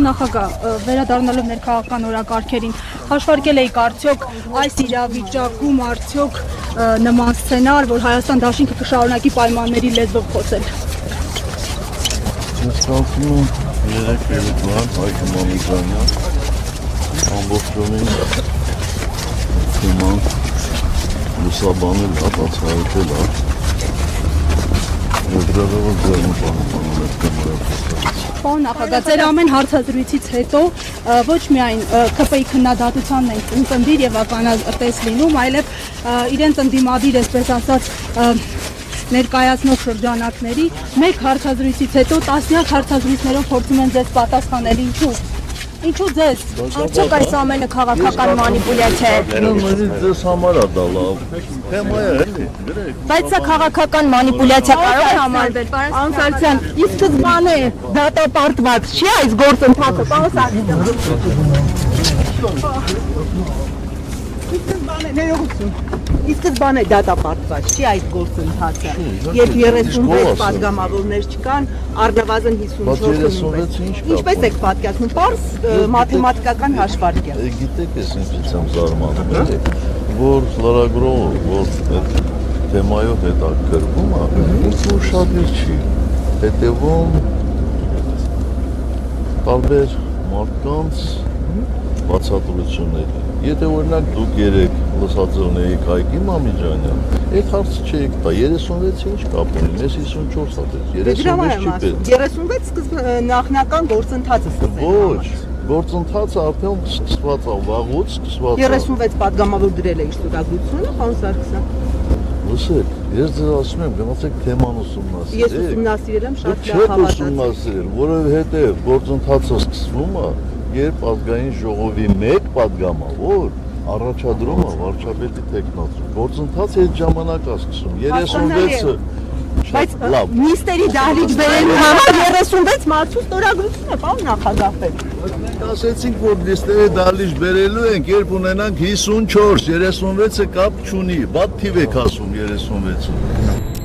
նախագահ, վերադառնալով ներքաղաքական օրակարգերին, հաշվարկել եք արդյոք այս իրավիճակում արդյոք նման սցենար, որ Հայաստան դաշինքը կշարունակի պայմանների լեզվով խոսել։ Ստացվում եմ 3 երեկոյան Հայկ Մանուկյանյան ամբողջովին թեման լուսաբանել է, բացահայտել է եւ դրանով ձեռն պահպանել է թեմայով։ Պարոն նախագահ, ձեր ամեն հարցազրույցից հետո ոչ միայն ԿՊ-ի քննադատությանն են ընկնդիր եւ ականատես լինում, այլև իրենց ընդդիմադիր, այսպես ասած, ներկայացնող շրջանակների մեկ հարցազրույցից հետո տասնյակ հարցազրույցներով փորձում են ձեզ պատասխանել, ինչու ձեզ, արդյոք այս ամենը քաղաքական մանիպուլյացիա է։ Ձեզ համար է դա լավ թեմա է, էլի, գրեք։ Բայց սա քաղաքական մանիպուլյացիա կարող է համարվել։ Պարոն Սարգսյան, ի սկզբանե դատապարտված չի այս գործընթացը, պարոն Սարգսյան։ Ի սկզբանե դատապարտված չի այս գործընթացը, երբ 36 պատգամավորներ չկան, առնվազն 54 ինչպես եք պատկերացնում, պարզ մաթեմատիկական հաշվարկ է։ Գիտեք, ես ինչից եմ զարմանում, էլի, որ լրագրողը, որ այդ թեմայով հետաքրքրվում է, ինձ որ շատ չի հետևում տարբեր մարդկանց բացատրությունների։ Եթե օրինակ դուք երեք լսածողնեիք Հայկի Մամիջանյան, այդ հարցը չէիք տա, 36-ը ինչ կապ ունի, ես 54 հատեց, 36 չի պետք։ 36 նախնական գործընթացը սկսել։ Ոչ, գործընթացը արդեն սկսված է, վաղուց սկսված է։ 36 պատգամավոր դրել է իր ստորագրությունը, պարոն Սարգսյան։ Լսեք, ես ձեզ ասում եմ, գնացեք թեման ուսումնասիրեք։ Ես ուսումնասիրել եմ, շատ լավ Չեք հավատացել։ ուսումնասիրել, որովհետև գործընթացը սկսվում է, երբ ազգային ժողովի մեկ պատգամավոր առաջադրում է վարչապետի տեխնացու։ Գործընթացը այդ ժամանակ է սկսում, 36-ը Բայց նիստերի դահլիճ բերելու համար 36 մարդու ստորագրություն է, պարոն նախագահ։ Ասեցինք, որ նիստերի դահլիճ բերելու ենք, երբ ունենանք 54, 36-ը կապ չունի, բադ թիվ եք ասում 36-ը։